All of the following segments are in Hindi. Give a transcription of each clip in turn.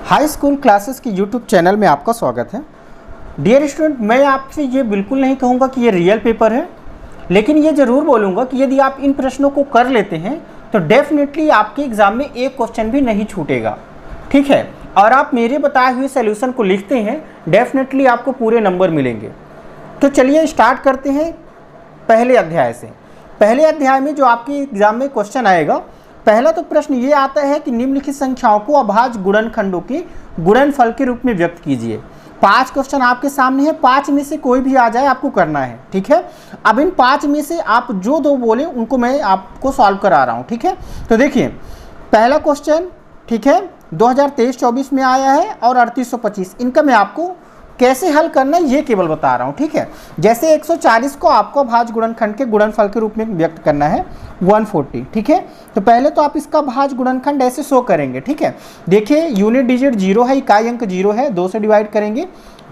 हाई स्कूल क्लासेस की यूट्यूब चैनल में आपका स्वागत है। डियर स्टूडेंट, मैं आपसे ये बिल्कुल नहीं कहूँगा कि ये रियल पेपर है, लेकिन ये ज़रूर बोलूँगा कि यदि आप इन प्रश्नों को कर लेते हैं तो डेफिनेटली आपके एग्ज़ाम में एक क्वेश्चन भी नहीं छूटेगा। ठीक है, और आप मेरे बताए हुए सोल्यूशन को लिखते हैं, डेफिनेटली आपको पूरे नंबर मिलेंगे। तो चलिए स्टार्ट करते हैं पहले अध्याय से। पहले अध्याय में जो आपके एग्ज़ाम में क्वेश्चन आएगा, पहला तो प्रश्न ये आता है कि निम्नलिखित संख्याओं को अभाज्य गुणनखंडों के गुणनफल के रूप में व्यक्त कीजिए। 5 क्वेश्चन आपके सामने है, 5 में से कोई भी आ जाए आपको करना है। ठीक है, अब इन 5 में से आप जो 2 बोले उनको मैं आपको सॉल्व करा रहा हूँ। ठीक है, तो देखिए पहला क्वेश्चन, ठीक है, 2023-24 में आया है और 3825, इनका मैं आपको कैसे हल करना है ये केवल बता रहा हूँ। ठीक है, जैसे 140 को आपको अभाज्य गुणनखंड के गुणनफल के रूप में व्यक्त करना है 140। ठीक है, तो पहले तो आप इसका अभाज्य गुणनखंड ऐसे शो करेंगे। ठीक है, देखिए यूनिट डिजिट 0 है, इकाई अंक 0 है, 2 से डिवाइड करेंगे,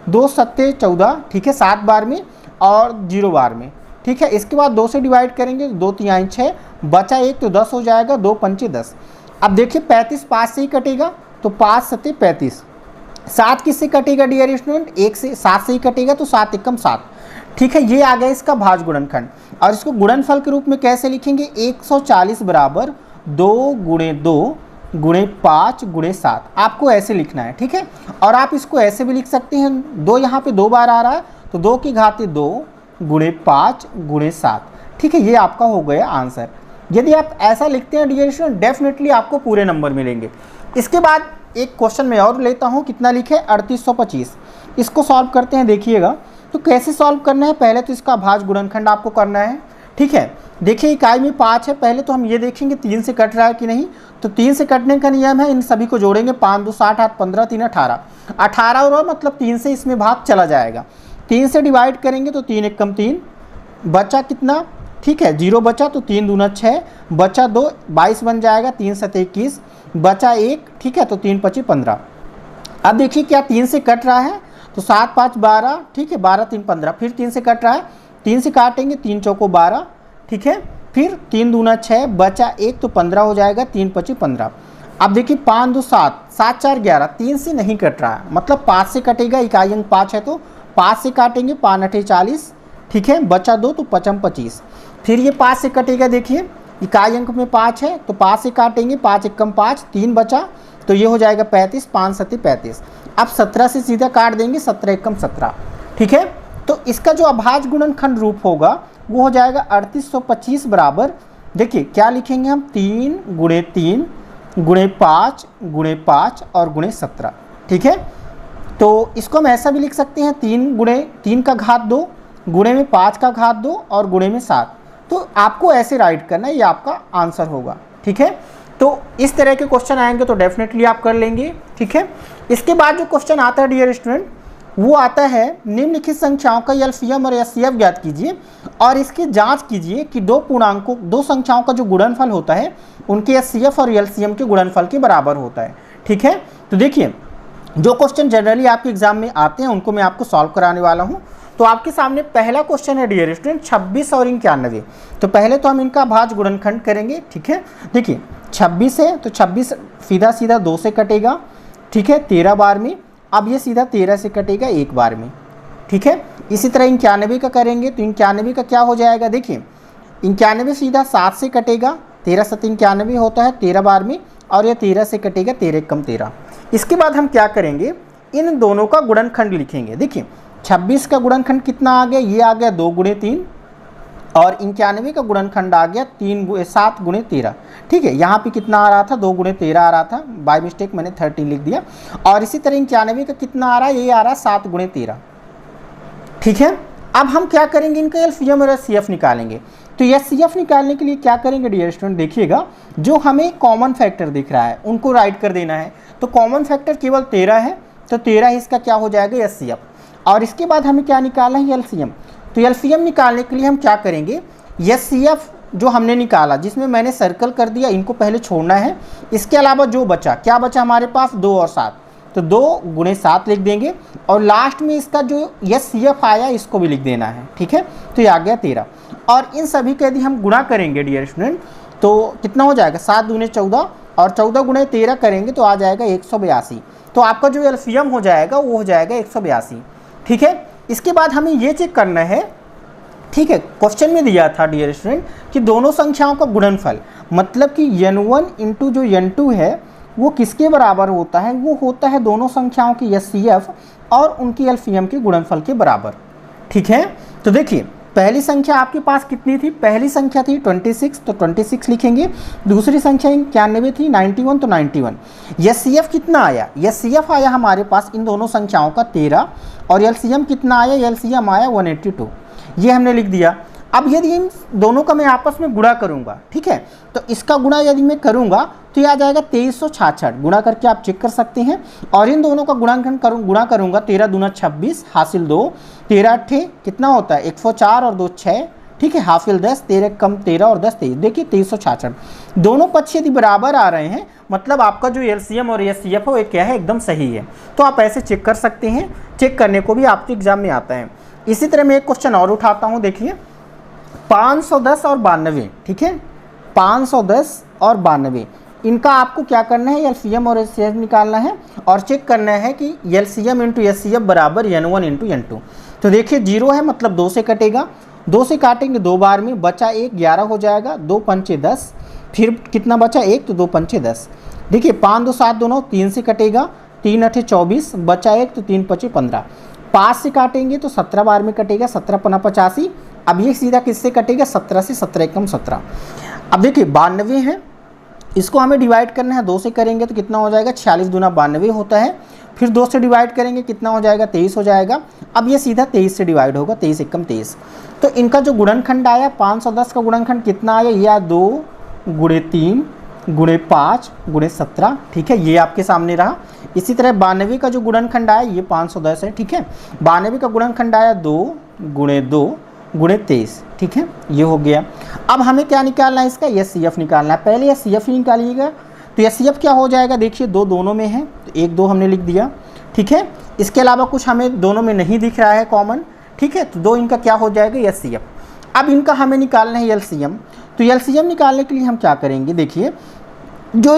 2 सत्ते 14, ठीक है, 7 बार में और 0 बार में। ठीक है, इसके बाद 2 से डिवाइड करेंगे, 2 तिहाई 6, बचा 1 तो 10 हो जाएगा, 2 पंचे 10। अब देखिए 35 5 से ही कटेगा, तो 5 सत्ते 35। 7 किससे कटेगा डियर स्टूडेंट? 1 से, 7 से ही कटेगा, तो 7 एकम 7। ठीक है, ये आ गया इसका भाज्य गुणनखंड। और इसको गुणनफल के रूप में कैसे लिखेंगे? 140 बराबर 2 गुणे 2 गुणे 5 गुणे 7, आपको ऐसे लिखना है। ठीक है, और आप इसको ऐसे भी लिख सकते हैं, 2 यहाँ पे 2 बार आ रहा है, तो 2 की घाते 2 गुणे 5 गुणे 7। ठीक है, ये आपका हो गया आंसर। यदि आप ऐसा लिखते हैं डियर स्टूडेंट, डेफिनेटली आपको पूरे नंबर मिलेंगे। इसके बाद एक क्वेश्चन मैं और लेता हूँ, कितना लिखे? 3825। इसको सॉल्व करते हैं, देखिएगा तो कैसे सॉल्व करना है। पहले तो इसका भाज्य गुणनखंड आपको करना है। ठीक है, देखिए इकाई में 5 है, पहले तो हम ये देखेंगे 3 से कट रहा है कि नहीं। तो 3 से कटने का नियम है, इन सभी को जोड़ेंगे, 5 2 60 8 15 3 18, 18 और मतलब 3 से इसमें भाग चला जाएगा। 3 से डिवाइड करेंगे तो 3 एकम 3, बचा कितना? ठीक है, 0 बचा, तो 3 दूना 6, बचा 2 22 बन जाएगा, 3 सत्ते 21, बचा 1। ठीक है, तो 3 पची 15। अब देखिए क्या 3 से कट रहा है, तो 7 5 12, ठीक है, 12 3 15, फिर 3 से कट रहा है, 3 से काटेंगे, 3 चौको 12, ठीक है, फिर 3 दूना 6, बचा 1 तो 15 हो जाएगा, 3 पची 15। अब देखिए 5 2 7, 7 4 11, 3 से नहीं कट रहा है, मतलब 5 से कटेगा, इकाई अंक 5 है तो 5 से काटेंगे, 5 8 40, ठीक है, बचा 2 तो 5 25। फिर ये 5 से कटेगा, देखिए इकाई अंक में 5 है तो 5 से काटेंगे, 5 एकम 5, 3 बचा, तो ये हो जाएगा 35, 5 सत्ते 35। अब 17 से सीधा काट देंगे, 17 एकम 17। ठीक है, तो इसका जो अभाज्य गुणनखंड रूप होगा वो हो जाएगा 3825 बराबर, देखिए क्या लिखेंगे हम? 3 गुणे 3 गुणे 5 गुणे 5 और गुणे 17। ठीक है, तो इसको हम ऐसा भी लिख सकते हैं, 3 गुणे 3 का घात 2 गुणे में 5 का घात 2 और गुणे में 7। तो आपको ऐसे राइट करना है, ये आपका आंसर होगा। ठीक है, तो इस तरह के क्वेश्चन आएंगे तो डेफिनेटली आप कर लेंगे। ठीक है, इसके बाद जो क्वेश्चन आता है डियर स्टूडेंट, वो आता है निम्नलिखित संख्याओं का एलसीएम और एचसीएफ ज्ञात कीजिए और इसकी जांच कीजिए कि दो संख्याओं का जो गुणनफल होता है उनके एचसीएफ और एलसीएम के गुणनफल के बराबर होता है। ठीक है, तो देखिए जो क्वेश्चन जनरली आपके एग्जाम में आते हैं उनको मैं आपको सॉल्व कराने वाला हूँ। तो आपके सामने पहला क्वेश्चन है डियर स्टूडेंट 26 और 91। तो पहले तो हम इनका भाज्य गुणनखंड करेंगे। ठीक है, देखिए 26 है तो 26 सीधा सीधा 2 से कटेगा, ठीक है, 13 बार में। अब ये सीधा 13 से कटेगा 1 बार में। ठीक है, इसी तरह 91 का करेंगे तो 91 का क्या हो जाएगा? देखिए 91 सीधा 7 से कटेगा, 13 7 91 होता है 13 बार में, और यह 13 से कटेगा, 13 एकम 13। इसके बाद हम क्या करेंगे? इन दोनों का गुणनखंड लिखेंगे। देखिए 26 का गुणनखंड कितना आ गया? ये आ गया 2 गुणे 3, और 91 का गुणनखंड आ गया 7 गुणे 13। ठीक है, यहाँ पे कितना आ रहा था? 2 गुणे 13 आ रहा था, बाय मिस्टेक मैंने 13 लिख दिया। और इसी तरह 91 का कितना आ रहा है? ये आ रहा है 7 गुणे 13। ठीक है, अब हम क्या करेंगे? इनका एलसीएम और एचसीएफ निकालेंगे। तो एचसीएफ निकालने के लिए क्या करेंगे डियर स्टूडेंट? देखिएगा जो हमें कॉमन फैक्टर दिख रहा है उनको राइट कर देना है। तो कॉमन फैक्टर केवल 13 है, तो 13 इसका क्या हो जाएगा? एचसीएफ। और इसके बाद हमें क्या निकालना है? एलसीएम। तो एलसीएम निकालने के लिए हम क्या करेंगे? एचसीएफ जो हमने निकाला, जिसमें मैंने सर्कल कर दिया, इनको पहले छोड़ना है। इसके अलावा जो बचा, क्या बचा हमारे पास? 2 और 7, तो 2 गुणे 7 लिख देंगे, और लास्ट में इसका जो एचसीएफ आया इसको भी लिख देना है। ठीक है, तो ये आ गया 13। और इन सभी का यदि हम गुणा करेंगे डियर स्टूडेंट, तो कितना हो जाएगा? 7 दूने 14 और 14 गुणे 13 करेंगे तो आ जाएगा 182। तो आपका जो एलसीएम हो जाएगा वो हो जाएगा 182। ठीक है, इसके बाद हमें ये चेक करना है, ठीक है, क्वेश्चन में दिया था डियर स्टूडेंट कि दोनों संख्याओं का गुणनफल, मतलब कि n1 इंटू जो n2 है वो किसके बराबर होता है, वो होता है दोनों संख्याओं की एचसीएफ और उनकी एलसीएम के गुणनफल के बराबर। ठीक है, तो देखिए पहली संख्या आपके पास कितनी थी, पहली संख्या थी 26, तो 26 लिखेंगे। दूसरी संख्या 91 थी, 91, तो 91। एचसीएफ कितना आया, एचसीएफ आया हमारे पास इन दोनों संख्याओं का 13, और एलसीएम कितना आया, एलसीएम आया 182। ये हमने लिख दिया। अब यदि इन दोनों का मैं आपस में गुणा करूंगा, ठीक है, तो इसका गुणा यदि मैं करूंगा तो ये आ जाएगा 2366। गुणा करके आप चेक कर सकते हैं। और इन दोनों का गुणा करूंगा 13 दूना 26 हासिल 2, 13 अट्ठे कितना होता है 104 और 2 6, ठीक है, हासिल 10, 13 कम 13 और 10 23। देखिए 2366। दोनों पक्ष यदि बराबर आ रहे हैं मतलब आपका जो एलसीएम और एचसीएफ है वो क्या है, एकदम सही है। तो आप ऐसे चेक कर सकते हैं, चेक करने को भी आपके एग्जाम में आता है। इसी तरह मैं एक क्वेश्चन और उठाता हूँ, देखिए 510 और 92, ठीक है, 510 और 92, इनका आपको क्या करना है, एलसीएम और एचसीएफ निकालना है और चेक करना है कि एलसीएम इंटू एचसीएफ बराबर n1 इंटू n2। तो देखिए 0 है मतलब 2 से कटेगा, 2 से काटेंगे 2 बार में, बचा 1, 11 हो जाएगा, 2 पंचे 10, फिर कितना बचा 1, तो 2 पंचे 10। देखिए 5 2 7 2 9, 3 से कटेगा, 3 अठे 24, बचा 1, तो 3 पचे 15। 5 से काटेंगे तो 17 बार में कटेगा, 17 पना 85। अब ये सीधा किससे कटेगा, 17 से, 17 एकम 17। अब देखिए 92 है, इसको हमें डिवाइड करना है, 2 से करेंगे तो कितना हो जाएगा, 46 दूना 92 होता है। फिर 2 से डिवाइड करेंगे कितना हो जाएगा, 23 हो जाएगा। अब ये सीधा 23 से डिवाइड होगा, 23 एकम 23। तो इनका जो गुणनखंड आया 510 का गुणनखंड कितना आया, यह 2 गुणे 3 गुणे 5 गुणे 17, ठीक है, ये आपके सामने रहा। इसी तरह 92 का जो गुणनखंड आया ये 510 है, ठीक है, 92 का गुणनखंड आया 2 गुणे 2 गुणे 23, ठीक है, ये हो गया। अब हमें क्या निकालना है, इसका एचसीएफ निकालना है। पहले एचसीएफ ही निकालिएगा। तो एचसीएफ क्या हो जाएगा, देखिए 2 दोनों में है तो 1 2 हमने लिख दिया, ठीक है। इसके अलावा कुछ हमें दोनों में नहीं दिख रहा है कॉमन, ठीक है, तो 2 इनका क्या हो जाएगा, एचसीएफ। अब इनका हमें निकालना है एलसीएम। तो एलसीएम निकालने के लिए हम क्या करेंगे, देखिए जो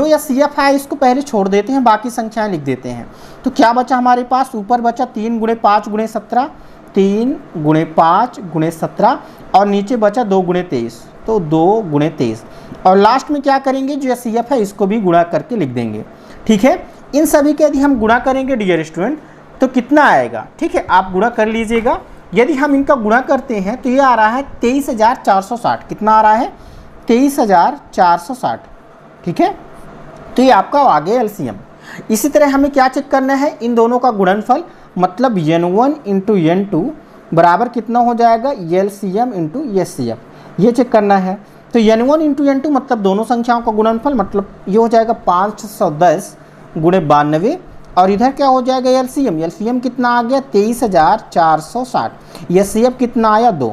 एचसीएफ है इसको पहले छोड़ देते हैं, बाकी संख्याएं लिख देते हैं। तो क्या बचा हमारे पास, ऊपर बचा 3 गुणे 5 गुणे 17, 3 गुणे 5 गुणे 17, और नीचे बचा 2 गुणे 23, तो 2 गुणे 23। और लास्ट में क्या करेंगे, जो एचसीएफ है इसको भी गुणा करके लिख देंगे, ठीक है। इन सभी के यदि हम गुणा करेंगे डियर स्टूडेंट तो कितना आएगा, ठीक है, आप गुणा कर लीजिएगा। यदि हम इनका गुणा करते हैं तो ये आ रहा है 23,460। कितना आ रहा है, 23,460, ठीक है। तो ये आपका आ गया एलसीएम। इसी तरह हमें क्या चेक करना है, इन दोनों का गुणनफल, मतलब n1 इंटू n2 बराबर कितना हो जाएगा, एलसीएम इंटू एचसीएफ, ये चेक करना है। तो n1 इंटू n2 मतलब दोनों संख्याओं का गुणनफल, मतलब ये हो जाएगा 510 गुणे 92, और इधर क्या हो जाएगा एलसीएम, एलसीएम कितना आ गया 23,460, एचसीएफ कितना आया 2,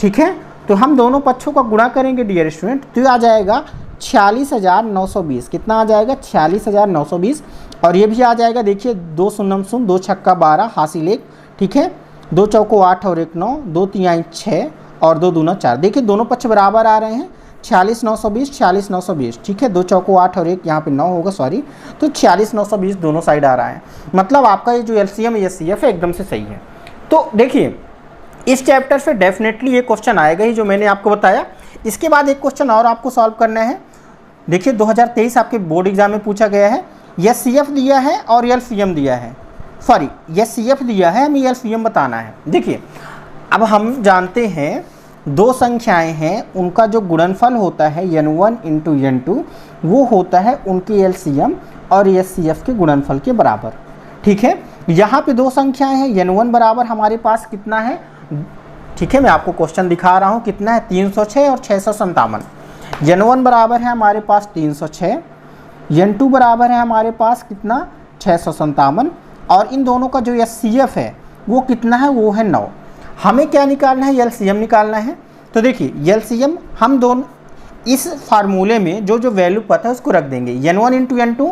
ठीक है। तो हम दोनों पक्षों का गुणा करेंगे डियर स्टूडेंट, तो आ जाएगा 46,920। कितना आ जाएगा, 46,920। और ये भी आ जाएगा, देखिए 2 शून्य 0, 2 छक्का 12 हासिल 1, ठीक है, 2 चौको 8 और 1 9, 2 तिहाई 6 और 2 दूना 4। देखिए दोनों पक्ष बराबर आ रहे हैं, 46,920 46,920, ठीक है, 2 चौको 8 और 1 यहाँ पे 9 होगा, सॉरी, तो 46,920 दोनों साइड आ रहा है। मतलब आपका ये जो एलसीएम एचसीएफ है एकदम से सही है। तो देखिए इस चैप्टर से डेफिनेटली ये क्वेश्चन आएगा ही जो मैंने आपको बताया। इसके बाद एक क्वेश्चन और आपको सॉल्व करना है। देखिए 2023 आपके बोर्ड एग्जाम में पूछा गया है, एचसीएफ दिया है और एलसीएम दिया है, सॉरी एचसीएफ दिया है, हमें एलसीएम बताना है। देखिए अब हम जानते हैं दो संख्याएं हैं, उनका जो गुणनफल होता है n1 इंटू n2 वो होता है उनके एलसीएम और एचसीएफ के गुणनफल के बराबर, ठीक है। यहाँ पे दो संख्याएं हैं, n1 बराबर हमारे पास कितना है, ठीक है, मैं आपको क्वेश्चन दिखा रहा हूँ, कितना है 306 और 657। n1 बराबर है हमारे पास 306, n2 बराबर है हमारे पास कितना 657, और इन दोनों का जो एचसीएफ है वो कितना है, वो है 9। हमें क्या निकालना है, एलसीएम निकालना है। तो देखिए एलसीएम हम दोनों इस फार्मूले में जो जो वैल्यू पता है उसको रख देंगे, n1 इंटू n2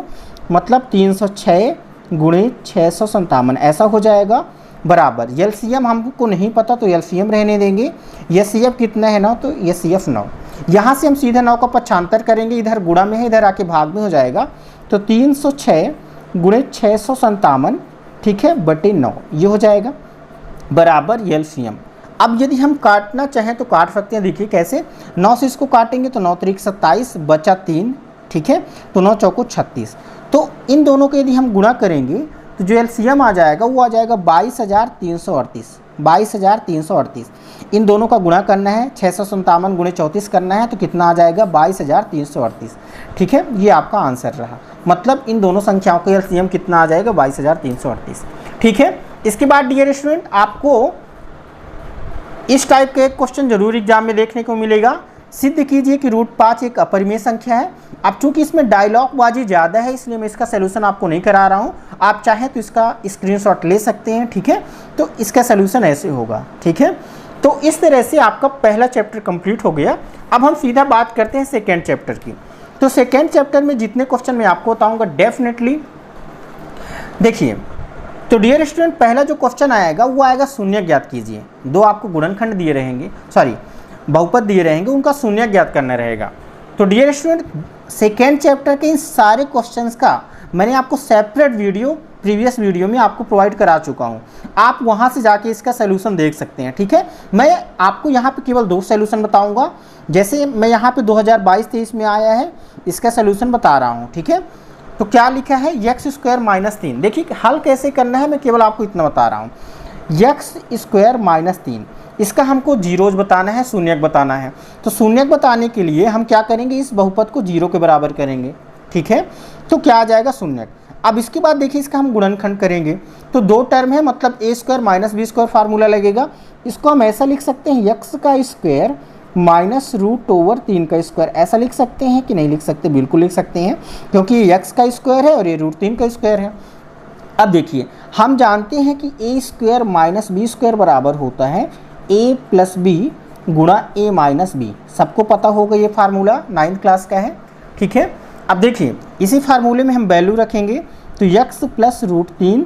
मतलब 306 गुणे 657 ऐसा हो जाएगा, बराबर एलसीएम हमको नहीं पता तो एलसीएम रहने देंगे, एचसीएफ कितना है 9, तो एचसीएफ 9। यहाँ से हम सीधे 9 का पक्षांतर करेंगे, इधर गुणा में है, इधर आके भाग में हो जाएगा, तो 306 गुणे 657, ठीक है, बटे 9 ये हो जाएगा बराबर एलसीएम। अब यदि हम काटना चाहें तो काट सकते हैं, देखिए कैसे, 9 से इसको काटेंगे तो 9 त्रिक 27 बचा 3, ठीक है, तो 9 चौको 36। तो इन दोनों को यदि हम गुणा करेंगे तो जो एलसीएम आ जाएगा वो आ जाएगा 22,338, 22,338। इन दोनों का गुणा करना है, 657 गुणे 34 करना है, तो कितना आ जाएगा 22,338, ठीक है, ये आपका आंसर रहा। मतलब इन दोनों संख्याओं का एलसीएम कितना आ जाएगा 22,338, ठीक है। इसके बाद डियर स्टूडेंट आपको इस टाइप का एक क्वेश्चन जरूर एग्जाम में देखने को मिलेगा। सिद्ध कीजिए कि √5 एक अपरिमेय संख्या है। अब चूंकि इसमें डायलॉग बाजी ज़्यादा है इसलिए मैं इसका सलूशन आपको नहीं करा रहा हूँ, आप चाहें तो इसका स्क्रीनशॉट ले सकते हैं, ठीक है। तो इसका सलूशन ऐसे होगा, ठीक है। तो इस तरह से आपका पहला चैप्टर कंप्लीट हो गया। अब हम सीधा बात करते हैं सेकेंड चैप्टर की। तो सेकेंड चैप्टर में जितने क्वेश्चन मैं आपको बताऊँगा डेफिनेटली देखिए, तो डियर स्टूडेंट पहला जो क्वेश्चन आएगा वो आएगा शून्य ज्ञात कीजिए। दो आपको गुणनखंड दिए रहेंगे, सॉरी बहुपद दिए रहेंगे, उनका शून्य ज्ञात करना रहेगा। तो डियर स्टूडेंट सेकेंड चैप्टर के इन सारे क्वेश्चंस का मैंने आपको सेपरेट वीडियो प्रीवियस वीडियो में आपको प्रोवाइड करा चुका हूँ, आप वहाँ से जाके इसका सलूशन देख सकते हैं, ठीक है। मैं आपको यहाँ पे केवल 2 सलूशन बताऊँगा, जैसे मैं यहाँ पे 2022-23 में आया है इसका सलूशन बता रहा हूँ, ठीक है। तो क्या लिखा है x² - 3, देखिए हल कैसे करना है मैं केवल आपको इतना बता रहा हूँ। x² - 3 इसका हमको जीरोज बताना है, शून्यक बताना है। तो शून्यक बताने के लिए हम क्या करेंगे, इस बहुपद को 0 के बराबर करेंगे, ठीक है। तो क्या आ जाएगा शून्यक। अब इसके बाद देखिए इसका हम गुणनखंड करेंगे, तो 2 टर्म है, मतलब a² - b² फार्मूला लगेगा। इसको हम ऐसा लिख सकते हैं x² - √3 का स्क्वायर, ऐसा लिख सकते हैं कि नहीं लिख सकते, बिल्कुल लिख सकते हैं, क्योंकि ये x का स्क्वायर है और ये √3 का स्क्वायर है। अब देखिए हम जानते हैं कि a² - b² बराबर होता है a + b गुणा a - b, सबको पता होगा ये फार्मूला 9th क्लास का है, ठीक है। अब देखिए इसी फार्मूले में हम वैल्यू रखेंगे, तो x + √3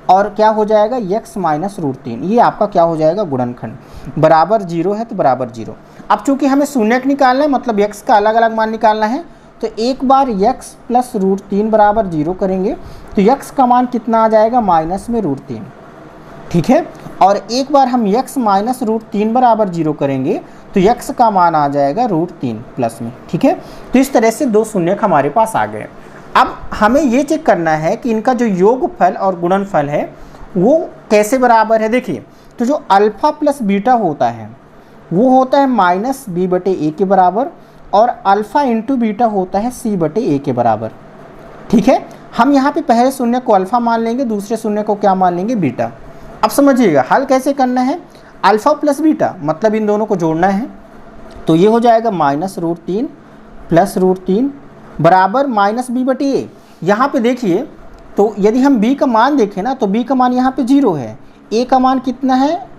और क्या हो जाएगा x - √3, ये आपका क्या हो जाएगा गुणनखंड, बराबर 0 है तो बराबर 0। अब चूंकि हमें शून्यक निकालना है, मतलब x का अलग अलग मान निकालना है, तो एक बार x + √3 बराबर 0 करेंगे तो x का मान कितना आ जाएगा माइनस में √3, ठीक है। और एक बार हम x - √3 बराबर 0 करेंगे तो x का मान आ जाएगा √3 प्लस में, ठीक है। तो इस तरह से 2 शून्यक हमारे पास आ गए। अब हमें ये चेक करना है कि इनका जो योगफल और गुणनफल है वो कैसे बराबर है। देखिए तो जो अल्फ़ा + बीटा होता है वो होता है -b/a के बराबर, और अल्फ़ा × बीटा होता है c/a के बराबर, ठीक है। हम यहाँ पे पहले शून्य को अल्फ़ा मान लेंगे, दूसरे शून्य को क्या मान लेंगे, बीटा। अब समझिएगा हल कैसे करना है, अल्फ़ा + बीटा मतलब इन दोनों को जोड़ना है, तो ये हो जाएगा -√3 + √3 बराबर -b/a। यहाँ पे देखिए तो यदि हम b का मान देखें ना, तो b का मान यहाँ पे 0 है, a का मान कितना है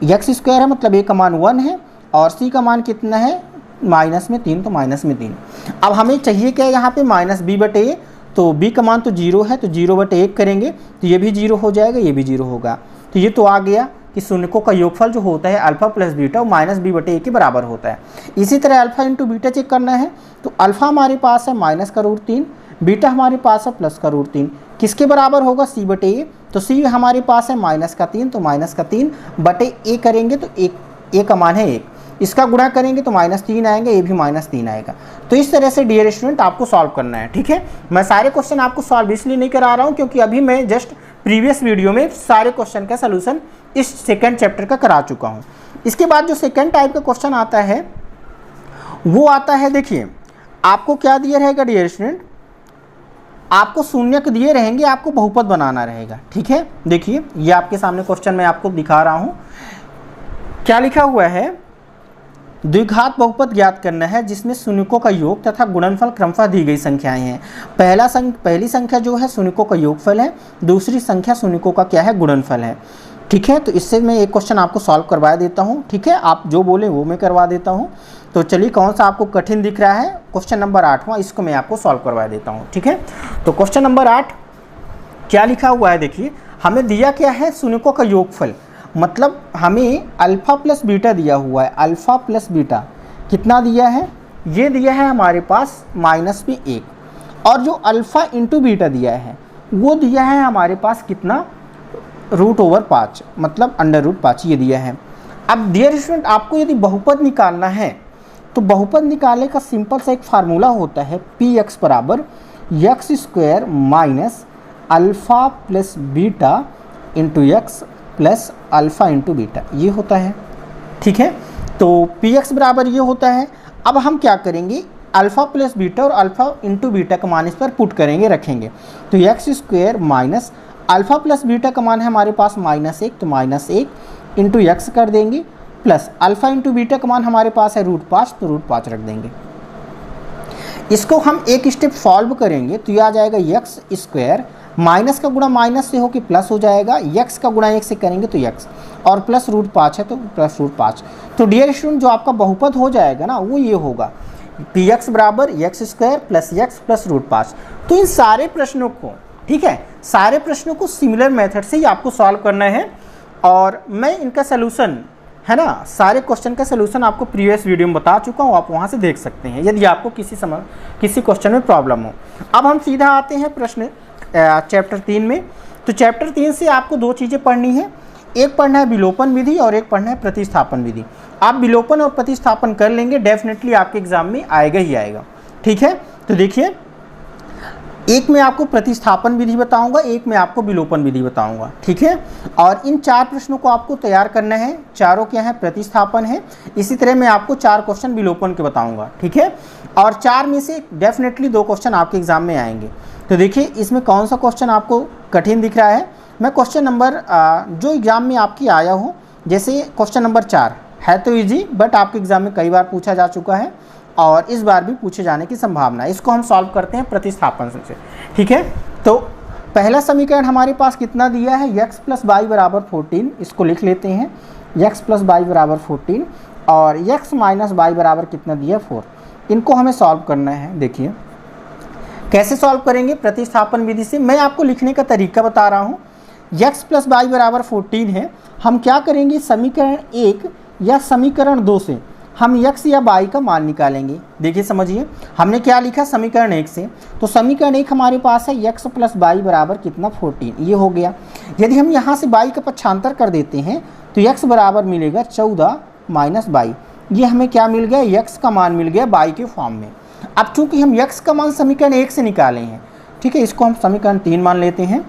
x² है, मतलब a का मान 1 है, और c का मान कितना है -3, तो -3। अब हमें चाहिए क्या यहाँ पे -b/a, तो b का मान तो 0 है, तो 0/1 करेंगे तो ये भी 0 हो जाएगा, ये भी 0 होगा। तो ये तो आ गया कि शून्यकों का योगफल जो होता है अल्फ़ा + बीटा वो -b/a के बराबर होता है। इसी तरह अल्फ़ा × बीटा चेक करना है, तो अल्फ़ा हमारे पास है -√3, बीटा हमारे पास है +√3, किसके बराबर होगा c/a, तो c हमारे पास है -3, तो -3/a करेंगे तो a का मान है 1, इसका गुणा करेंगे तो -3 आएंगे, ये भी -3 आएगा। तो इस तरह से डियर स्टूडेंट आपको सॉल्व करना है, ठीक है। मैं सारे क्वेश्चन आपको सॉल्व इसलिए नहीं करा रहा हूँ क्योंकि अभी मैं जस्ट प्रीवियस वीडियो में सारे क्वेश्चन का सलूशन इस सेकेंड चैप्टर का करा चुका हूँ। इसके बाद जो सेकेंड टाइप का क्वेश्चन आता है वो आता है, देखिए आपको क्या दिया रहेगा डियर स्टूडेंट, आपको शून्यक दिए रहेंगे, आपको बहुपद बनाना रहेगा, ठीक है। देखिए ये आपके सामने क्वेश्चन मैं आपको दिखा रहा हूँ, क्या लिखा हुआ है, द्विघात बहुपद ज्ञात करना है जिसमें शून्यकों का योग तथा गुणनफल क्रमशः दी गई संख्याएं हैं। पहली संख्या जो है शून्यकों का योगफल है, दूसरी संख्या शून्यकों का क्या है, गुणनफल है, ठीक है। तो इससे मैं एक क्वेश्चन आपको सॉल्व करवा देता हूँ, ठीक है, आप जो बोले वो मैं करवा देता हूँ। तो चलिए कौन सा आपको कठिन दिख रहा है, क्वेश्चन नंबर 8वां, इसको मैं आपको सॉल्व करवा देता हूँ, ठीक है। तो क्वेश्चन नंबर 8 क्या लिखा हुआ है, देखिए हमें दिया क्या है, शून्यकों का योगफल, मतलब हमें अल्फ़ा + बीटा दिया हुआ है, अल्फ़ा + बीटा कितना दिया है, ये दिया है हमारे पास माइनस में 1, और जो अल्फ़ा इंटू बीटा दिया है वो दिया है हमारे पास कितना, √5, मतलब √5 ये दिया है। अब डियर स्टूडेंट, आपको यदि बहुपद निकालना है तो बहुपद निकालने का सिंपल सा एक फार्मूला होता है, px बराबर x² minus alpha plus beta into x plus alpha into beta, ये होता है। ठीक है, तो px बराबर ये होता है। अब हम क्या करेंगे, अल्फ़ा प्लस बीटा और अल्फ़ा इंटू बीटा का मान इस पर पुट करेंगे, रखेंगे। तो x² minus alpha plus beta का मान है हमारे पास -1, तो -1 इंटू एक्स कर देंगे, प्लस अल्फ़ा इंटू बीटा का मान हमारे पास है √5, तो √5 रख देंगे। इसको हम एक स्टेप सॉल्व करेंगे तो ये आ जाएगा x², माइनस का गुणा माइनस से होकर प्लस हो जाएगा, x का गुणा 1 से करेंगे तो x, और प्लस √5 है तो प्लस √5। तो डियर स्टूडेंट, जो आपका बहुपद हो जाएगा ना वो ये होगा, px बराबर x² प्लस x प्लस √5। तो इन सारे प्रश्नों को, ठीक है, सारे प्रश्नों को सिमिलर मेथड से ही आपको सॉल्व करना है, और मैं इनका सलूशन है ना, सारे क्वेश्चन का सलूशन आपको प्रीवियस वीडियो में बता चुका हूँ, आप वहाँ से देख सकते हैं यदि आपको किसी क्वेश्चन में प्रॉब्लम हो। अब हम सीधा आते हैं प्रश्न चैप्टर 3 में। तो चैप्टर 3 से आपको 2 चीज़ें पढ़नी है, एक पढ़ना है विलोपन विधि और एक पढ़ना है प्रतिस्थापन विधि। आप विलोपन और प्रतिस्थापन कर लेंगे, डेफिनेटली आपके एग्जाम में आएगा ही आएगा। ठीक है, तो देखिए, एक में आपको प्रतिस्थापन विधि बताऊंगा, एक में आपको विलोपन विधि बताऊंगा। ठीक है, और इन 4 प्रश्नों को आपको तैयार करना है, चारों क्या है, प्रतिस्थापन है। इसी तरह मैं आपको 4 क्वेश्चन विलोपन के बताऊंगा। ठीक है, और 4 में से डेफिनेटली 2 क्वेश्चन आपके एग्जाम में आएंगे। तो देखिए, इसमें कौन सा क्वेश्चन आपको कठिन दिख रहा है। मैं क्वेश्चन नंबर जो एग्जाम में आपकी आया हो, जैसे क्वेश्चन नंबर 4 है तो ईजी, बट आपके एग्जाम में कई बार पूछा जा चुका है और इस बार भी पूछे जाने की संभावना है। इसको हम सॉल्व करते हैं प्रतिस्थापन से। ठीक है, तो पहला समीकरण हमारे पास कितना दिया है, x + y = 14, इसको लिख लेते हैं, x + y = 14, और x - y बराबर कितना दिया, 4। इनको हमें सॉल्व करना है। देखिए कैसे सॉल्व करेंगे, प्रतिस्थापन विधि से। मैं आपको लिखने का तरीका बता रहा हूँ। x + y = 14 है, हम क्या करेंगे, समीकरण 1 या समीकरण 2 से हम x या y का मान निकालेंगे। देखिए समझिए, हमने क्या लिखा समीकरण 1 से, तो समीकरण 1 हमारे पास है x + y बराबर कितना, 14, ये हो गया। यदि हम यहाँ से y का पक्षांतर कर देते हैं तो x बराबर मिलेगा 14 - y, ये हमें क्या मिल गया, x का मान मिल गया y के फॉर्म में। अब चूंकि हम x का मान समीकरण 1 से निकाले हैं, ठीक है, इसको हम समीकरण 3 मान लेते हैं।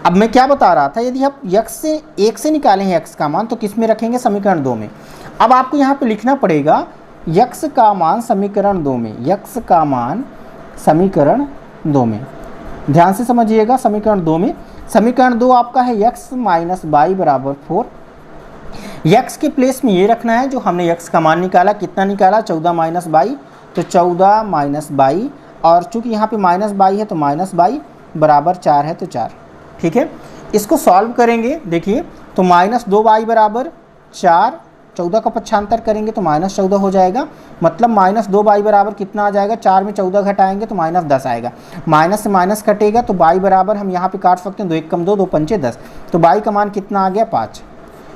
अब मैं क्या बता रहा था, यदि आप x से 1 से निकाले हैं x का मान, तो किस में रखेंगे, समीकरण 2 में। अब आपको यहाँ पे लिखना पड़ेगा x का मान समीकरण 2 में, x का मान समीकरण 2 में, ध्यान से समझिएगा। समीकरण 2 में, समीकरण 2 आपका है x - y = 4। x के प्लेस में ये रखना है जो हमने x का मान निकाला, कितना निकाला, 14 - y, तो 14 - y, और चूंकि यहाँ पे -y है तो -y बराबर 4 है तो 4। ठीक है, इसको सॉल्व करेंगे। देखिए, तो -2y बराबर 4, 14 का पक्षांतर करेंगे तो -14 हो जाएगा, मतलब -2y बराबर कितना आ जाएगा, 4 में 14 घटाएंगे तो -10 आएगा। माइनस से माइनस कटेगा तो y बराबर हम यहाँ पे काट सकते हैं, 2 1 कम 2, 2 5 10, तो y का मान कितना आ गया, 5।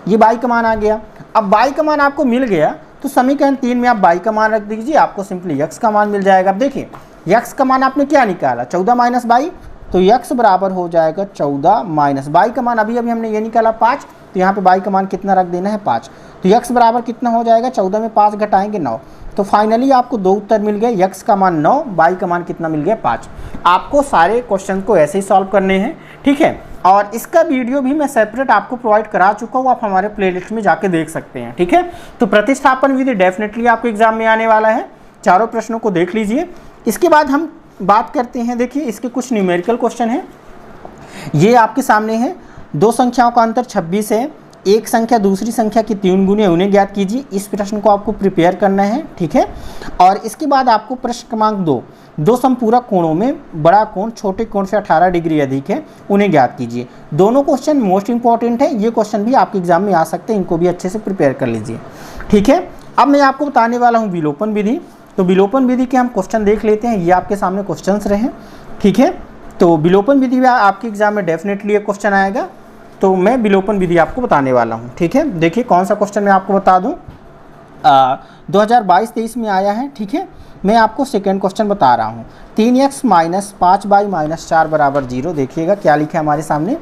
ये y का मान आ गया। अब y का मान आपको मिल गया तो समीकरण 3 में आप y का मान रख दीजिए, आपको सिंपली x का मान मिल जाएगा। अब देखिए, x का मान आपने क्या निकाला, 14 - y, तो x बराबर हो जाएगा 14 - y का मान अभी हमने ये निकाला 5, तो यहाँ पे y का मान कितना रख देना है, 5। तो x बराबर कितना हो जाएगा, 14 में 5 घटाएंगे 9, तो फाइनली आपको 2 उत्तर मिल गए, x का मान 9, y का मान कितना मिल गया, 5। आपको सारे क्वेश्चन को ऐसे ही सॉल्व करने हैं। ठीक है, और इसका वीडियो भी मैं सेपरेट आपको प्रोवाइड करा चुका हूँ, आप हमारे प्लेलिस्ट में जाके देख सकते हैं। ठीक है, तो प्रतिस्थापन विधि डेफिनेटली आपको एग्जाम में आने वाला है, चारों प्रश्नों को देख लीजिए। इसके बाद हम बात करते हैं, देखिए इसके कुछ न्यूमेरिकल क्वेश्चन हैं। ये आपके सामने है, 2 संख्याओं का अंतर 26 है, एक संख्या दूसरी संख्या की 3 गुनी है, उन्हें ज्ञात कीजिए। इस प्रश्न को आपको प्रिपेयर करना है। ठीक है, और इसके बाद आपको प्रश्न क्रमांक 2, 2 समपूरक कोणों में बड़ा कोण छोटे कोण से 18 डिग्री अधिक है, उन्हें ज्ञात कीजिए। दोनों क्वेश्चन मोस्ट इंपॉर्टेंट है, ये क्वेश्चन भी आपके एग्जाम में आ सकते हैं, इनको भी अच्छे से प्रिपेयर कर लीजिए। ठीक है, अब मैं आपको बताने वाला हूँ विलोपन विधि। तो विलोपन विधि के हम क्वेश्चन देख लेते हैं, ये आपके सामने क्वेश्चंस रहे। ठीक है, तो विलोपन विधि में आपके एग्जाम में डेफिनेटली एक क्वेश्चन आएगा, तो मैं विलोपन विधि आपको बताने वाला हूँ। ठीक है, देखिए कौन सा क्वेश्चन मैं आपको बता दूँ। 2022-23 में आया है। ठीक है, मैं आपको सेकेंड क्वेश्चन बता रहा हूँ। 3x माइनस 5y माइनस 4 बराबर 0। देखिएगा क्या लिखा है हमारे सामने,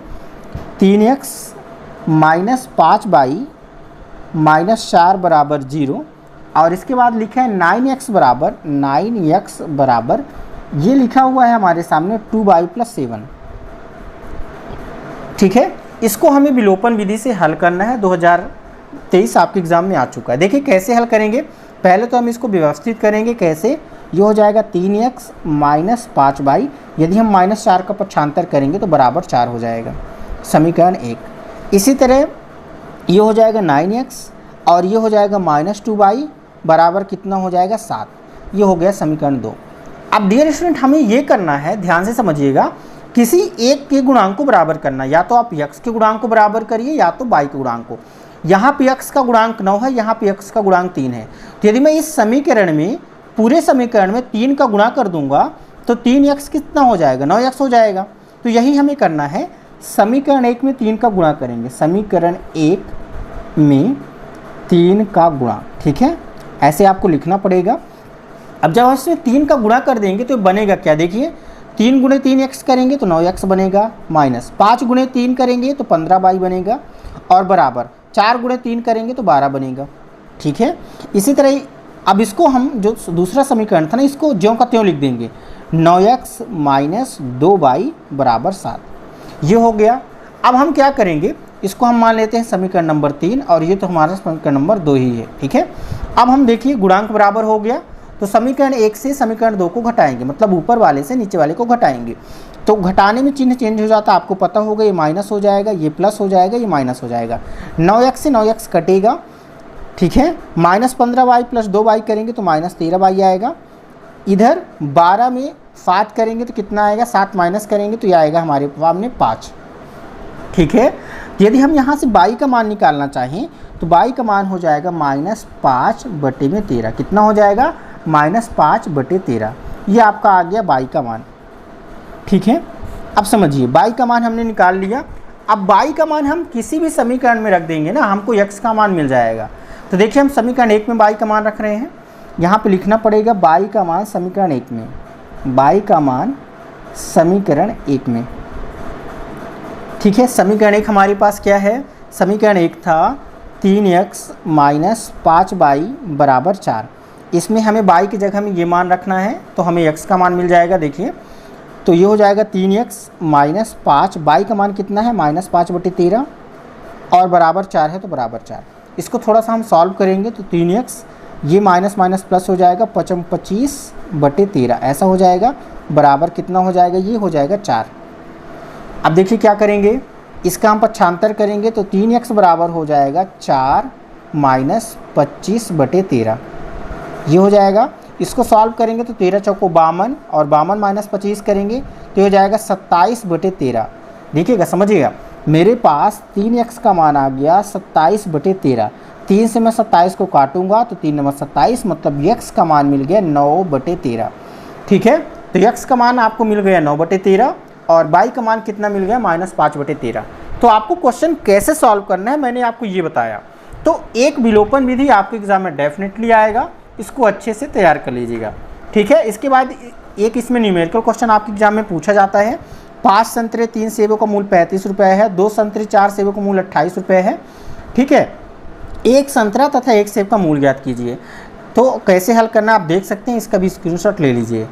3x माइनस 5y माइनस 4 बराबर 0, और इसके बाद लिखा है 9x बराबर ये लिखा हुआ है हमारे सामने 2y प्लस 7। ठीक है, इसको हमें विलोपन विधि से हल करना है। 2023 आपके एग्जाम में आ चुका है। देखिए कैसे हल करेंगे, पहले तो हम इसको व्यवस्थित करेंगे। कैसे, ये हो जाएगा 3x माइनस 5y, यदि हम माइनस 4 का पक्षांतर करेंगे तो बराबर 4 हो जाएगा, समीकरण 1। इसी तरह ये हो जाएगा 9x और ये हो जाएगा माइनस 2y बराबर कितना हो जाएगा 7। ये हो गया समीकरण 2। अब डियर स्टूडेंट हमें ये करना है, ध्यान से समझिएगा, किसी एक के गुणांक को बराबर करना। या तो आप x के गुणांक को बराबर करिए या तो y के गुणांक को। यहाँ पे x का गुणांक 9 है, यहाँ पे x का गुणांक 3 है। तो यदि मैं इस समीकरण में, पूरे समीकरण में 3 का गुणा कर दूंगा तो 3x कितना हो जाएगा, 9x हो जाएगा। तो यही हमें करना है, समीकरण 1 में 3 का गुणा करेंगे, समीकरण 1 में 3 का गुणा। ठीक है, ऐसे आपको लिखना पड़ेगा। अब जब इसमें 3 का गुणा कर देंगे तो बनेगा क्या, देखिए 3 गुणे 3x करेंगे तो 9x बनेगा, माइनस 5 गुणे 3 करेंगे तो 15y बनेगा, और बराबर 4 गुणे 3 करेंगे तो 12 बनेगा। ठीक है, इसी तरह अब इसको हम जो दूसरा समीकरण था ना, इसको ज्यों का त्यों लिख देंगे, 9x माइनस 2y बराबर 7। ये हो गया। अब हम क्या करेंगे, इसको हम मान लेते हैं समीकरण नंबर 3, और ये तो हमारा समीकरण नंबर 2 ही है। ठीक है, अब हम देखिए गुणांक बराबर हो गया, तो समीकरण 1 से समीकरण 2 को घटाएंगे, मतलब ऊपर वाले से नीचे वाले को घटाएंगे। तो घटाने में चिन्ह चेंज हो जाता है, आपको पता होगा, ये माइनस हो जाएगा, ये प्लस हो जाएगा, ये माइनस हो जाएगा। 9x से 9x कटेगा। ठीक है, माइनस 15y प्लस 2y करेंगे तो माइनस 13y आएगा। इधर 12 में 7 करेंगे तो कितना आएगा, 7 माइनस करेंगे तो ये आएगा हमारे सामने 5। ठीक है, यदि हम यहाँ से y का मान निकालना चाहें तो y का मान हो जाएगा माइनस 5/13। कितना हो जाएगा, माइनस 5/13। ये आपका आ गया y का मान। ठीक है, अब समझिए y का मान हमने निकाल लिया। अब y का मान हम किसी भी समीकरण में रख देंगे ना, हमको x का मान मिल जाएगा। तो देखिए हम समीकरण 1 में y का मान रख रहे हैं, यहाँ पे लिखना पड़ेगा y का मान समीकरण 1 में, y का मान समीकरण 1 में। ठीक है, समीकरण 1 हमारे पास क्या है, समीकरण 1 था 3x माइनस 5y बराबर 4। इसमें हमें y की जगह में ये मान रखना है, तो हमें x का मान मिल जाएगा। देखिए तो ये हो जाएगा 3x माइनस 5, y का मान कितना है, माइनस 5/13, और बराबर 4 है तो बराबर 4। इसको थोड़ा सा हम सॉल्व करेंगे तो 3x, ये माइनस माइनस प्लस हो जाएगा, 25/13 ऐसा हो जाएगा, बराबर कितना हो जाएगा, ये हो जाएगा 4। अब देखिए क्या करेंगे, इसका हम पक्षांतर करेंगे तो 3x बराबर हो जाएगा 4 माइनस 25/13, ये हो जाएगा। इसको सॉल्व करेंगे तो 13 चौको 52, और 52 माइनस 25 करेंगे तो हो जाएगा 27/13। देखिएगा, समझिएगा, मेरे पास 3x का मान आ गया 27/13। 3 से मैं 27 को काटूंगा तो 3 नंबर 27, मतलब x का मान मिल गया 9/13। ठीक है, तो x का मान आपको मिल गया 9/13, और y का मान कितना मिल गया, माइनस 5/13। तो आपको क्वेश्चन कैसे सॉल्व करना है मैंने आपको ये बताया। तो एक विलोपन विधि आपके एग्जाम में डेफिनेटली आएगा, इसको अच्छे से तैयार कर लीजिएगा। ठीक है, इसके बाद एक इसमें न्यूमेरिकल क्वेश्चन आपके एग्जाम में पूछा जाता है। 5 संतरे 3 सेबों का मूल्य 35 रुपये है, 2 संतरे 4 सेबों का मूल्य 28 रुपये है। ठीक है, एक संतरा तथा एक सेब का मूल्य ज्ञात कीजिए। तो कैसे हल करना आप देख सकते हैं, इसका भी स्क्रीनशॉट ले लीजिए।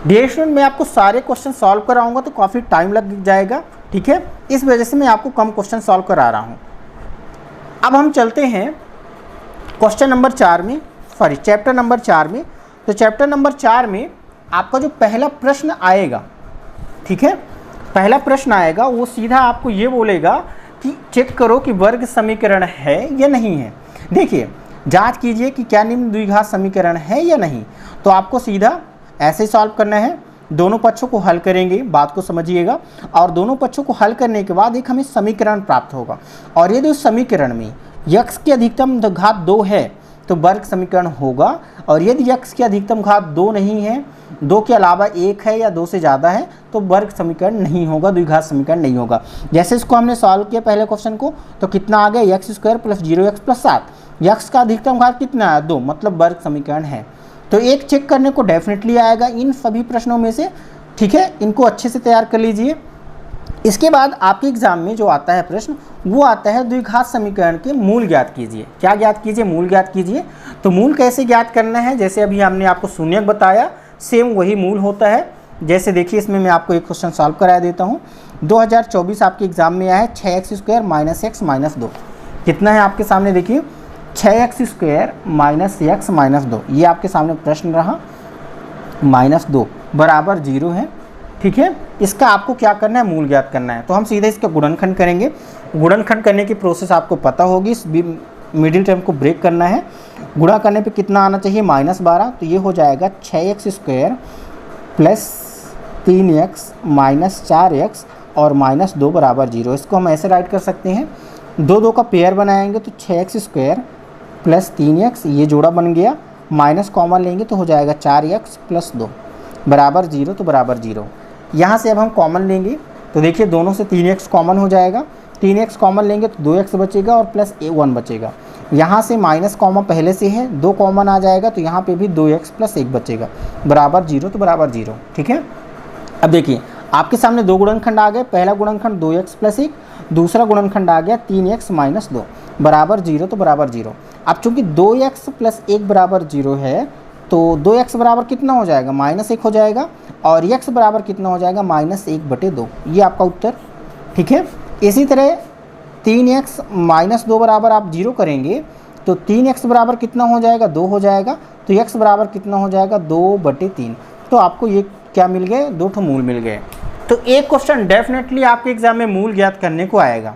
डियर स्टूडेंट, मैं आपको सारे क्वेश्चन सॉल्व कराऊंगा तो काफ़ी टाइम लग जाएगा। ठीक है, इस वजह से मैं आपको कम क्वेश्चन सॉल्व करा रहा हूँ। अब हम चलते हैं क्वेश्चन नंबर 4 में, सॉरी चैप्टर नंबर 4 में। तो चैप्टर नंबर 4 में आपका जो पहला प्रश्न आएगा, ठीक है, पहला प्रश्न आएगा वो सीधा आपको ये बोलेगा कि चेक करो कि वर्ग समीकरण है या नहीं है। देखिए, जांच कीजिए कि क्या निम्न द्विघात समीकरण है या नहीं। तो आपको सीधा ऐसे सॉल्व करना है, दोनों पक्षों को हल करेंगे, बात को समझिएगा, और दोनों पक्षों को हल करने के बाद एक हमें समीकरण प्राप्त होगा। और यदि उस समीकरण में x की अधिकतम घात 2 है तो वर्ग समीकरण होगा। और यदि x की अधिकतम घात 2 नहीं है, 2 के अलावा 1 है या 2 से ज़्यादा है, तो वर्ग समीकरण नहीं होगा, द्विघात समीकरण नहीं होगा। जैसे इसको हमने सॉल्व किया पहले क्वेश्चन को, तो कितना आ गया, x square plus 0x plus 7। x का अधिकतम घात कितना है, 2, मतलब वर्ग समीकरण है। तो एक चेक करने को डेफिनेटली आएगा इन सभी प्रश्नों में से, ठीक है। इनको अच्छे से तैयार कर लीजिए। इसके बाद आपके एग्जाम में जो आता है प्रश्न, वो आता है द्विघात समीकरण के मूल ज्ञात कीजिए। क्या ज्ञात कीजिए, मूल ज्ञात कीजिए। तो मूल कैसे ज्ञात करना है, जैसे अभी हमने आपको शून्यक बताया, सेम वही मूल होता है। जैसे देखिए इसमें मैं आपको एक क्वेश्चन सॉल्व करा देता हूँ। 2024 आपके एग्जाम में आया है 6x square minus x minus 2। कितना है आपके सामने, देखिए 6x square minus x minus 2, ये आपके सामने प्रश्न रहा। माइनस 2 बराबर 0 है, ठीक है। इसका आपको क्या करना है, मूल ज्ञात करना है। तो हम सीधे इसका गुणनखंड करेंगे। गुणनखंड करने की प्रोसेस आपको पता होगी, इस मिडिल टर्म को ब्रेक करना है। गुणा करने पे कितना आना चाहिए, -12। तो ये हो जाएगा 6x square plus 3x minus 4x और माइनस 2 बराबर 0। इसको हम ऐसे राइट कर सकते हैं, 2 का पेयर बनाएंगे तो 6x स्क्वायर प्लस 3x, ये जोड़ा बन गया, माइनस कॉमन लेंगे तो हो जाएगा 4x प्लस 2 बराबर 0। तो बराबर 0, यहाँ से अब हम कॉमन लेंगे तो देखिए दोनों से 3x कॉमन हो जाएगा, 3x कॉमन लेंगे तो 2x बचेगा और प्लस 1 बचेगा। यहाँ से माइनस कॉमन पहले से है, 2 कॉमन आ जाएगा तो यहाँ पे भी 2x प्लस 1 बचेगा, बराबर 0। तो बराबर 0, ठीक है। अब देखिए आपके सामने 2 गुणनखंड आ गए। पहला गुणनखंड 2x प्लस 1, दूसरा गुणनखंड आ गया 3x माइनस 2 बराबर 0। तो बराबर 0। अब चूंकि 2x प्लस 1 बराबर 0 है, तो 2x बराबर कितना हो जाएगा, -1 हो जाएगा, और x बराबर कितना हो जाएगा, -1/2। ये आपका उत्तर, ठीक है। इसी तरह 3x माइनस 2 बराबर आप 0 करेंगे तो 3x बराबर कितना हो जाएगा, 2 हो जाएगा। तो x बराबर कितना हो जाएगा, 2/3। तो आपको ये क्या मिल गए, 2 ठो मूल मिल गए। तो एक क्वेश्चन डेफिनेटली आपके एग्जाम में मूल ज्ञात करने को आएगा।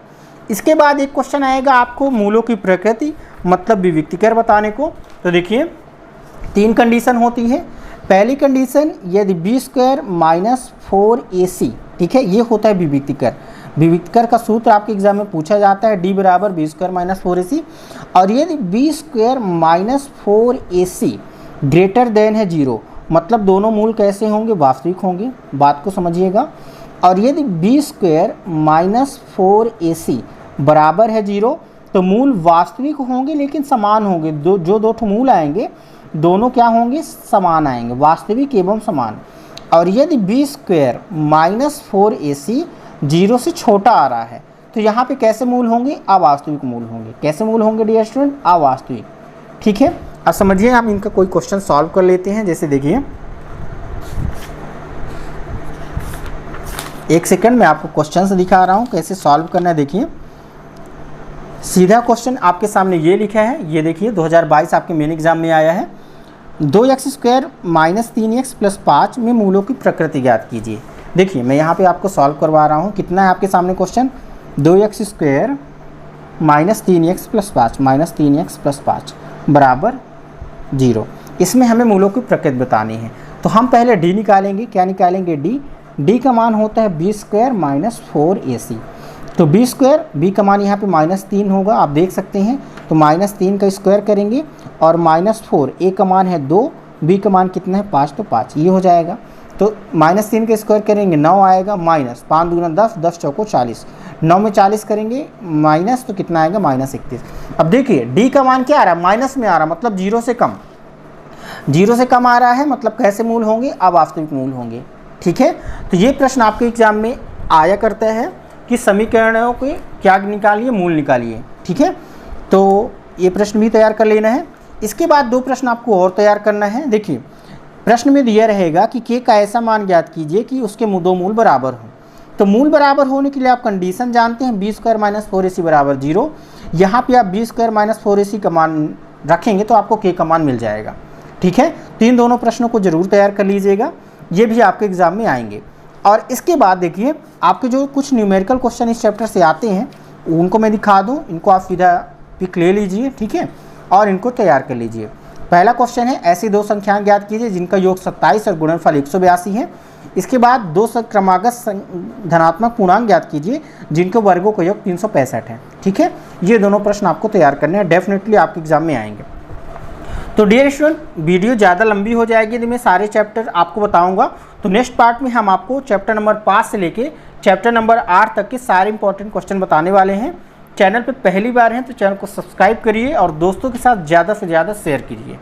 इसके बाद एक क्वेश्चन आएगा आपको मूलों की प्रकृति, मतलब विविक्तिकर बताने को। तो देखिए 3 कंडीशन होती है। पहली कंडीशन, यदि बी स्क्वायर माइनस 4ac, ठीक है, ये होता है विविक्तिकर। विविक्तिकर का सूत्र आपके एग्जाम में पूछा जाता है, d बराबर बी स्क्वायर माइनस 4ac। और यदि B square minus 4ac greater than है 0, मतलब दोनों मूल कैसे होंगे, वास्तविक होंगे, बात को समझिएगा। और यदि बी स्क्वायर माइनस 4ac बराबर है 0, तो मूल वास्तविक होंगे लेकिन समान होंगे। जो 2 ठो मूल आएंगे दोनों क्या होंगे, समान आएंगे, वास्तविक एवं समान। और यदि बी स्क्वायर माइनस 4ac 0 से छोटा आ रहा है, तो यहाँ पे कैसे मूल होंगे, अवास्तविक मूल होंगे। कैसे मूल होंगे डियर स्टूडेंट, अवास्तविक, ठीक है। अब समझिए हम इनका कोई क्वेश्चन सॉल्व कर लेते हैं। जैसे देखिए, एक सेकंड में आपको क्वेश्चन दिखा रहा हूँ कैसे सॉल्व करना है। देखिए सीधा क्वेश्चन आपके सामने ये लिखा है, ये देखिए 2022 आपके मेन एग्जाम में आया है। 2x square minus 3x plus 5 में मूलों की प्रकृति ज्ञात कीजिए। देखिए मैं यहाँ पे आपको सॉल्व करवा रहा हूँ। कितना है आपके सामने question, 2x square minus 3x plus 5 minus 3x plus 5 बराबर 0। इसमें हमें मूलों की प्रकृति बतानी है। तो हम पहले d निकालेंगे। क्या निकालेंगे, d का मान होता है बी स्क्वायर माइनस 4ac। तो बी स्क्वायर, बी का मान यहाँ पे -3 होगा, आप देख सकते हैं। तो -3 का स्क्वायर करेंगे और -4, a का मान है 2, b का मान कितना है 5, तो 5 ये हो जाएगा। तो -3 का स्क्वायर करेंगे 9 आएगा, माइनस 5 दूना 10, 10 चौको 40, 9 में 40 करेंगे माइनस, तो कितना आएगा -31। अब देखिए d का मान क्या आ रहा है, माइनस में आ रहा है, मतलब 0 से कम, 0 से कम आ रहा है, मतलब कैसे मूल होंगे, अवास्तविक मूल होंगे, ठीक है। तो ये प्रश्न आपके एग्जाम में आया करता है कि समीकरणों के क्या निकालिए, मूल निकालिए, ठीक है। तो ये प्रश्न भी तैयार कर लेना है। इसके बाद 2 प्रश्न आपको और तैयार करना है। देखिए प्रश्न में दिया रहेगा कि k का ऐसा मान ज्ञात कीजिए कि उसके 2 मूल बराबर हों। तो मूल बराबर होने के लिए आप कंडीशन जानते हैं, बी स्क्वायर माइनस 4ac बराबर 0। यहाँ पे आप बी स्क्वायर माइनस 4ac का मान रखेंगे तो आपको k का मान मिल जाएगा, ठीक है। तो इन दोनों प्रश्नों को जरूर तैयार कर लीजिएगा, ये भी आपके एग्जाम में आएंगे। और इसके बाद देखिए आपके जो कुछ न्यूमेरिकल क्वेश्चन इस चैप्टर से आते हैं उनको मैं दिखा दूं, इनको आप सीधा पिक ले लीजिए, ठीक है, और इनको तैयार कर लीजिए। पहला क्वेश्चन है, ऐसी 2 संख्याएं ज्ञात कीजिए जिनका योग 27 और गुणनफल 182 है। इसके बाद 2 क्रमागत धनात्मक पूर्णांक ज्ञात कीजिए जिनके वर्गों का योग 365 है, ठीक है। ये दोनों प्रश्न आपको तैयार करने हैं, डेफिनेटली आपके एग्जाम में आएंगे। तो डियर स्टूडेंट, वीडियो ज़्यादा लंबी हो जाएगी यदि मैं सारे चैप्टर आपको बताऊंगा। तो नेक्स्ट पार्ट में हम आपको चैप्टर नंबर 5 से लेके चैप्टर नंबर 8 तक के सारे इंपॉर्टेंट क्वेश्चन बताने वाले हैं। चैनल पे पहली बार हैं तो चैनल को सब्सक्राइब करिए और दोस्तों के साथ ज़्यादा से ज़्यादा शेयर कीजिए।